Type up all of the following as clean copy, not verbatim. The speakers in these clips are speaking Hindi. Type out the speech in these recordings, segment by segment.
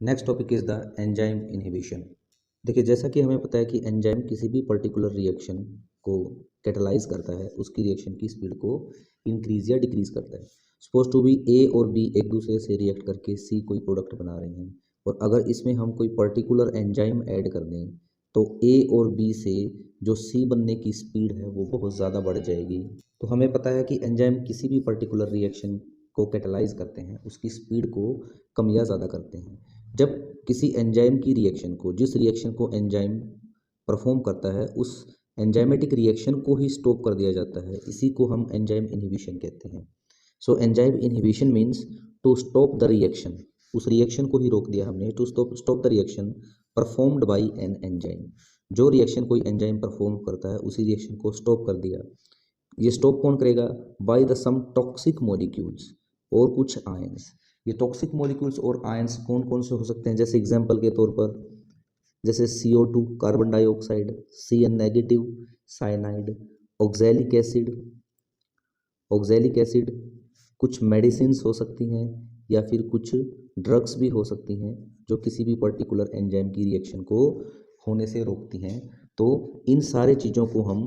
Next topic is the enzyme inhibition. देखिए, जैसा कि हमें पता है कि एंजाइम किसी भी पर्टिकुलर रिएक्शन को कैटलाइज करता है, उसकी रिएक्शन की स्पीड को इंक्रीज या डिक्रीज करता है। सपोज टू बी ए और बी एक दूसरे से रिएक्ट करके सी कोई प्रोडक्ट बना रहे हैं, और अगर इसमें हम कोई पर्टिकुलर एंजाइम ऐड कर दें तो ए और बी से जो सी बनने की स्पीड है वो बहुत ज़्यादा बढ़ जाएगी। तो हमें पता है कि एंजाइम किसी भी पर्टिकुलर रिएक्शन को कैटलाइज करते हैं, उसकी स्पीड को कम या ज़्यादा करते हैं। जब किसी एंजाइम की रिएक्शन को, जिस रिएक्शन को एंजाइम परफॉर्म करता है, उस एंजाइमेटिक रिएक्शन को ही स्टॉप कर दिया जाता है, इसी को हम एंजाइम इनहिबिशन कहते हैं। So enzyme inhibition means to stop the reaction, उस रिएक्शन को ही रोक दिया हमने, to stop the reaction performed by an enzyme. जो रिएक्शन कोई एंजाइम परफॉर्म करता है, उसी रिएक्शन को स्टॉप कर दिया। ये स्टॉप कौन करेगा? By the some toxic molecules और कुछ आयंस। ये टॉक्सिक मॉलिक्यूल्स और आयंस कौन कौन से हो सकते हैं? जैसे एग्जांपल के तौर पर, जैसे CO2 carbon dioxide, Cn negative cyanide, oxalic acid, कुछ मेडिसिन्स हो सकती हैं या फिर कुछ ड्रग्स भी हो सकती हैं जो किसी भी पर्टिकुलर एंजाइम की रिएक्शन को होने से रोकती हैं। तो इन सारे चीज़ों को हम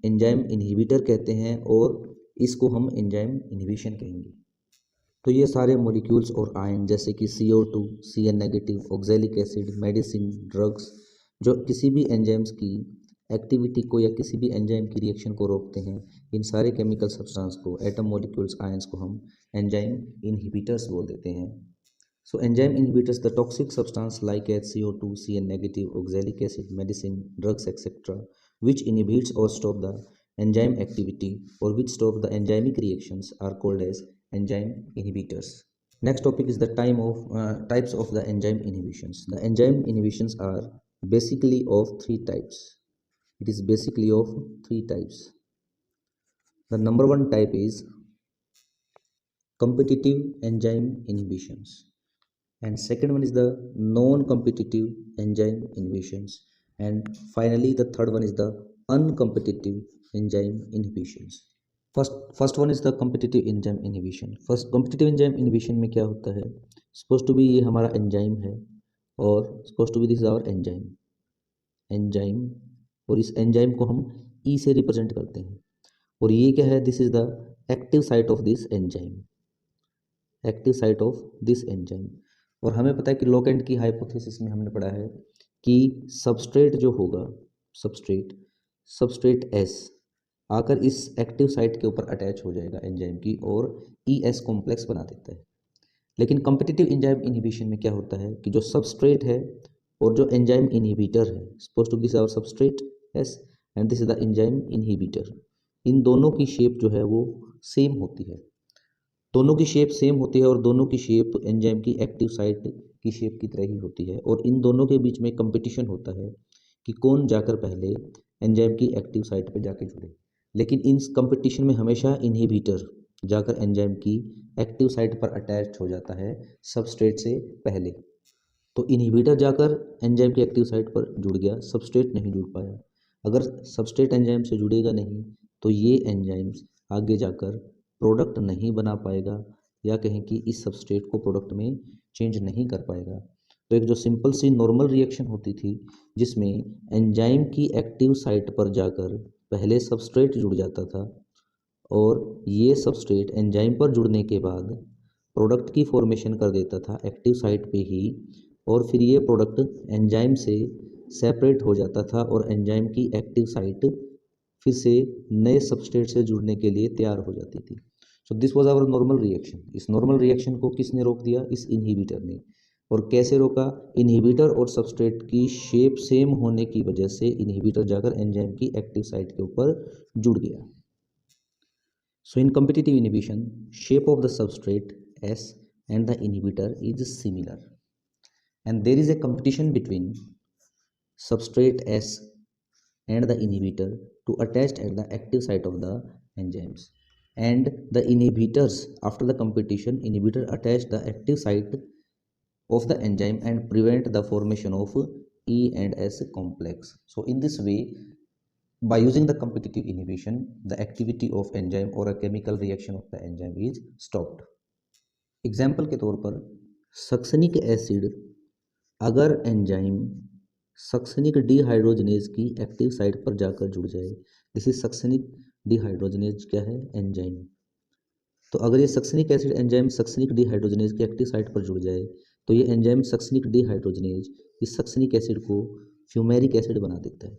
एंजाइम इनहिबिटर कहते हैं और इसको हम एंजाइम इनहिबिशन कहेंगे। तो ये सारे मॉलिक्यूल्स और आयन जैसे कि CO2, Cn negative, oxalic acid, medicine, drugs, जो किसी भी एंजाइम्स की एक्टिविटी को या किसी भी एंजाइम की रिएक्शन को रोकते हैं, इन सारे केमिकल सब्सटेंस को, एटम, मॉलिक्यूल्स, आयंस को हम एंजाइम इनहिबिटर्स बोल देते हैं। So enzyme inhibitors the toxic substance like HCO2, Cn negative, oxalic acid, medicine, drugs, etc., which inhibits or stop the enzyme activity or which stop the enzymic reactions are called as enzyme inhibitors. Next topic is the types of the enzyme inhibitions. The enzyme inhibitions are basically of three types. It is basically of three types. The number one type is competitive enzyme inhibitions, and second one is the non-competitive enzyme inhibitions, and finally the third one is the uncompetitive enzyme inhibitions. First one is the competitive enzyme inhibition. First competitive enzyme inhibition में क्या होता है? सपोज टू बी ये हमारा एंजाइम है, और suppose to be this is our enzyme, और इस एंजाइम को हम ई से रिप्रेजेंट करते हैं, और ये क्या है? This is the active site of this enzyme, active site of this enzyme. और हमें पता है कि लोकेंट की हाइपोथेसिस में हमने पढ़ा है कि सबस्ट्रेट जो होगा, सबस्ट्रेट एस आकर इस एक्टिव साइट के ऊपर अटैच हो जाएगा एंजाइम की, और ES कॉम्प्लेक्स बना देता है। लेकिन कम्पिटिटिव एंजाइम इनहिबिशन में क्या होता है कि जो सबस्ट्रेट है और जो एंजाइम इनहिबिटर है, suppose to this our substrate S and this is the enzyme inhibitor, इन दोनों की शेप जो है वो सेम होती है। दोनों की शेप सेम होती है और दोनों की शेप एंजाइम की एक्टिव साइट की शेप की तरह ही होती है, और इन दोनों के बीच में कंपटीशन होता है कि कौन जाकर पहले एंजाइम की एक्टिव साइट पर जाके जुड़े। लेकिन इन कंपटीशन में हमेशा इनहिबिटर जाकर एंजाइम की एक्टिव साइट पर अटैच हो जाता है सबस्ट्रेट से पहले। तो इनहिबिटर जाकर एंजाइम की एक्टिव साइट पर जुड़ गया, सबस्ट्रेट नहीं जुड़ पाया। अगर सबस्ट्रेट एंजाइम से जुड़ेगा नहीं तो ये एंजाइम्स आगे जाकर प्रोडक्ट नहीं बना पाएगा, या कहें कि इस सबस्ट्रेट को प्रोडक्ट में चेंज नहीं कर पाएगा। तो एक जो सिंपल सी नॉर्मल रिएक्शन होती थी जिसमें एंजाइम की एक्टिव साइट पर जाकर पहले सबस्ट्रेट जुड़ जाता था, और ये सबस्ट्रेट एंजाइम पर जुड़ने के बाद प्रोडक्ट की फॉर्मेशन कर देता था एक्टिव साइट पे ही, और फिर ये प्रोडक्ट एंजाइम से सेपरेट हो जाता था और एंजाइम की एक्टिव साइट फिर से नए सबस्ट्रेट से जुड़ने के लिए तैयार हो जाती थी। So this was our normal reaction. इस नॉर्मल रिएक्शन को किसने रोक दिया? इस इनहिबिटर ने। और कैसे रोका? इनहिबिटर और सबस्ट्रेट की शेप सेम होने की वजह से इनहिबिटर जाकर एंजाइम की एक्टिव साइट के ऊपर जुड़ गया। So in competitive inhibition, shape of the substrate S and the inhibitor is similar, and there is a competition between substrate S and the inhibitor to attach at the active site of the enzymes. And the inhibitors, after the competition, inhibitor attach the active site of the enzyme and prevent the formation of E and S complex. So in this way, by using the competitive inhibition, the activity of enzyme or a chemical reaction of the enzyme is stopped. Example के तौर पर सक्सनिक एसिड अगर एंजाइम सक्सेनिक डिहाइड्रोजनेज की एक्टिव साइट पर जाकर जुड़ जाए, दिस इज सक्सेनिक डिहाइड्रोजनेज क्या है, एंजाइम। तो अगर ये succinic acid enzyme succinic dehydrogenase की एक्टिव साइट पर जुड़ जाए तो ये एंजाइम सक्सेनिक डिहाइड्रोजनेज इस सक्सेनिक एसिड को फ्यूमेरिक एसिड बना देता है।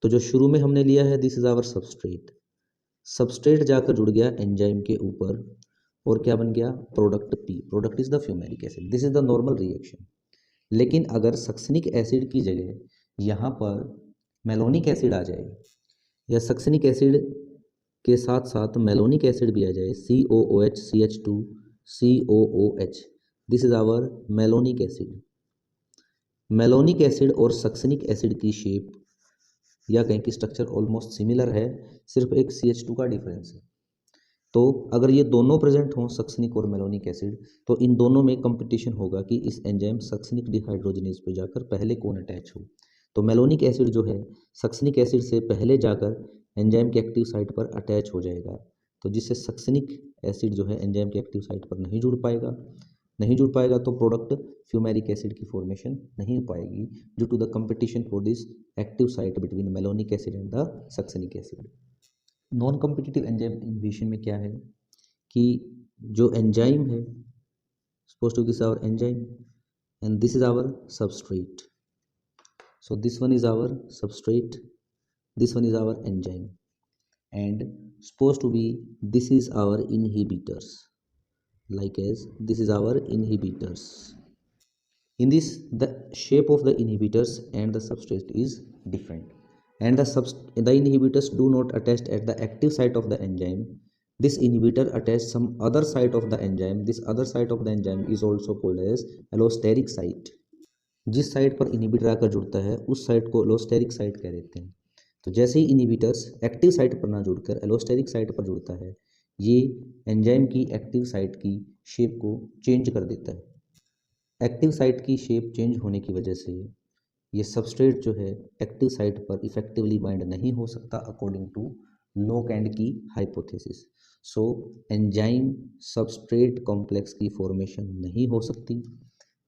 तो जो शुरू में हमने लिया है this is our substrate, substrate जाकर जुड़ गया एंजाइम के ऊपर और क्या बन गया, product P, product is the fumaric acid, this is the normal reaction. लेकिन अगर सक्सेनिक एसिड की जगह यहाँ पर मेलोनिक एसिड आ जाए या सक्सेनिक एसिड के साथ साथ मेलोनिक एसिड भी आ जाए, COOH CH2 COOH, this is our malonic acid. Malonic acid और सक्सेनिक एसिड की शेप या कहें कि स्ट्रक्चर ऑलमोस्ट सिमिलर है, सिर्फ एक CH2 का डिफरेंस है। तो अगर ये दोनों प्रेजेंट हों सक्सेनिक और मेलोनिक एसिड तो इन दोनों में कंपटीशन होगा कि इस एंजाइम सक्सेनिक डिहाइड्रोजनेज पे जाकर पहले कौन अटैच हो। तो मेलोनिक एसिड जो है सक्सेनिक एसिड से पहले जाकर एंजाइम के एक्टिव साइट पर अटैच हो जाएगा, तो जिससे सक्सेनिक एसिड जो है एंजाइम के एक्टिव साइट पर नहीं जुड़ पाएगा, नहीं जुड़ पाएगा तो प्रोडक्ट फ्यूमेरिक एसिड की फॉर्मेशन नहीं हो पाएगी due to the competition for this active site between malonic acid and the succinic acid. Non competitive enzyme inhibition में क्या है कि जो एंजाइम है suppose to this our enzyme and this is our substrate, so this one is our substrate, this one is our enzyme, and supposed to be this is our inhibitors, like as this is our inhibitors. In this the shape of the inhibitors and the substrate is different, and the inhibitors do not attach at the active site of the enzyme. This inhibitor attaches some other site of the enzyme. This other site of the enzyme is also called as allosteric site. जिस साइट पर इनहिबिटर आकर जुड़ता है उस साइट को एलोस्टेरिक साइट कह देते हैं। तो जैसे ही इनहिबिटर्स एक्टिव साइट पर ना जुड़कर एलोस्टेरिक साइट पर जुड़ता है ये एंजाइम की एक्टिव साइट की शेप को चेंज कर देता है। एक्टिव साइट की शेप चेंज होने की वजह से ये सबस्ट्रेट जो है एक्टिव साइट पर इफेक्टिवली बाइंड नहीं हो सकता अकॉर्डिंग टू लोक एंड की hypothesis. So enzyme substrate complex की फॉर्मेशन नहीं हो सकती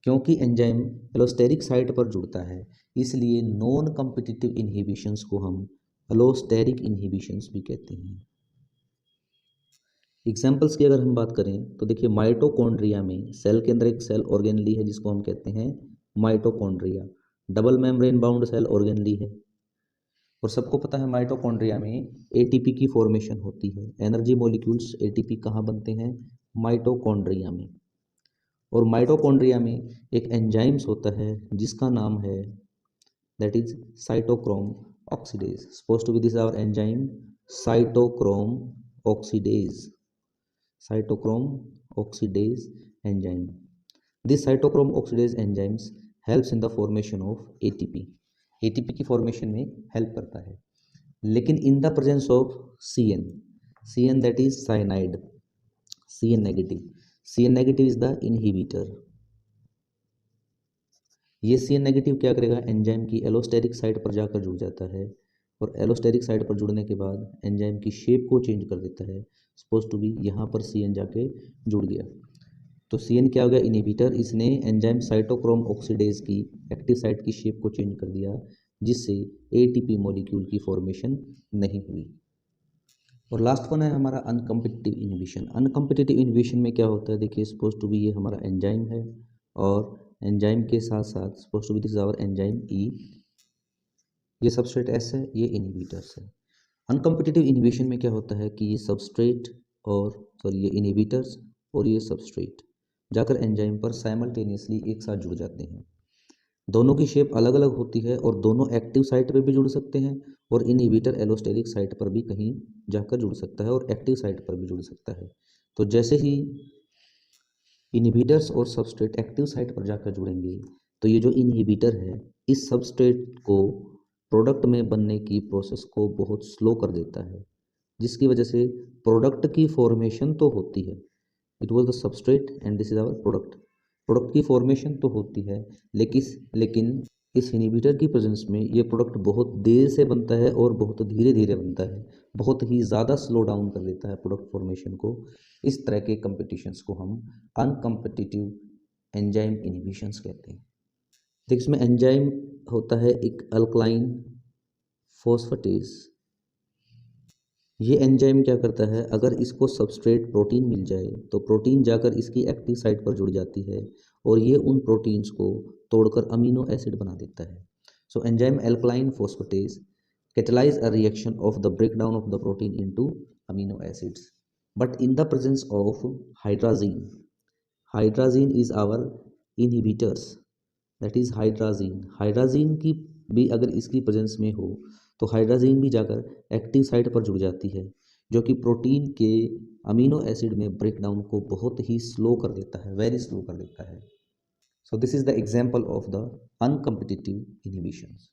क्योंकि एंजाइम एलोस्टेरिक साइट पर जुड़ता है, इसलिए नॉन कॉम्पिटिटिव इनहिबिशंस को हम एलोस्टेरिक इनहिबिशंस भी कहते हैं। एग्जांपल्स की अगर हम बात करें तो देखिए माइटोकॉन्ड्रिया में सेल के अंदर एक सेल ऑर्गेनली है जिसको हम कहते हैं mitochondria, double membrane bound cell organelle है और सबको पता है माइटोकॉन्ड्रिया में एटीपी की फॉर्मेशन होती है। एनर्जी मॉलिक्यूल्स एटीपी कहाँ बनते हैं, माइटोकॉन्ड्रिया में। और माइटोकॉन्ड्रिया में एक एंजाइम्स होता है जिसका नाम है that is cytochrome oxidase. Suppose to be this our enzyme cytochrome oxidase, cytochrome oxidase enzyme. This cytochrome oxidase enzymes helps in the formation of ATP, ATP की फॉर्मेशन में हेल्प करता है, लेकिन in the presence of CN that is cyanide, CN negative, CN negative is the inhibitor. ये CN नेगेटिव क्या करेगा, एंजाइम की एलोस्टेरिक साइट पर जाकर जुड़ जाता है और एलोस्टेरिक साइट पर जुड़ने के बाद एंजाइम की शेप को चेंज कर देता है। सपोज टू बी यहाँ पर CN जाके जुड़ गया तो CN क्या हो गया, इनहिबिटर। इसने एंजाइम साइटोक्रोम ऑक्सीडेज की एक्टिव साइट की शेप को चेंज कर दिया जिससे ATP मॉलिक्यूल की फॉर्मेशन नहीं हुई। और लास्ट वन है हमारा अनकम्पिटिटिव इनहिबिशन। अनकम्पिटिटिव इनहिबिशन में क्या होता है, देखिए सपोज टू बी ये हमारा एंजाइम है और एंजाइम के साथ साथ suppose to be this is our enzyme E, ये सबस्ट्रेट S है, ये इनहिबिटर्स है। अनकम्पिटिटिव इनहिबिशन में क्या होता है कि ये सबस्ट्रेट और सॉरी ये इनहिबिटर्स और ये सबस्ट्रेट जाकर एंजाइम पर साइमल्टेनियसली एक साथ जुड़ जाते हैं। दोनों की शेप अलग अलग होती है और दोनों एक्टिव साइट पे भी जुड़ सकते हैं और इनहिबिटर एलोस्टेरिक साइट पर भी कहीं जाकर जुड़ सकता है और एक्टिव साइट पर भी जुड़ सकता है। तो जैसे ही इनहिबिटर्स और सबस्ट्रेट एक्टिव साइट पर जाकर जुड़ेंगे तो ये जो इनहिबिटर है इस सबस्ट्रेट को प्रोडक्ट में बनने की प्रोसेस को बहुत स्लो कर देता है, जिसकी वजह से प्रोडक्ट की फॉर्मेशन तो होती है, it was the substrate and this is our product, product की फॉर्मेशन तो होती है लेकिन इस इनहिबिटर की प्रेजेंस में ये प्रोडक्ट बहुत देर से बनता है और बहुत धीरे धीरे बनता है, बहुत ही ज़्यादा स्लो डाउन कर देता है प्रोडक्ट फॉर्मेशन को। इस तरह के कॉम्पिटिशन्स को हम अनकम्पिटिटिव एंजाइम इनहिबिशंस कहते हैं। देखिए इसमें एंजाइम होता है एक अल्कलाइन फॉस्फेटेज। ये एंजाइम क्या करता है, अगर इसको सबस्ट्रेट प्रोटीन मिल जाए तो प्रोटीन जाकर इसकी एक्टिव साइट पर जुड़ जाती है और ये उन प्रोटीन्स को तोड़कर अमीनो एसिड बना देता है। So enzyme alkaline phosphatase catalyze a reaction of the breakdown of the protein into amino acids, but in the presence of hydrazine. Hydrazine is our inhibitors, that is hydrazine की भी अगर इसकी प्रेजेंस में हो तो हाइड्राजीन भी जाकर एक्टिव साइट पर जुड़ जाती है, जो कि प्रोटीन के अमीनो एसिड में ब्रेकडाउन को बहुत ही स्लो कर देता है, वेरी स्लो कर देता है। So this is the example of the uncompetitive inhibitions.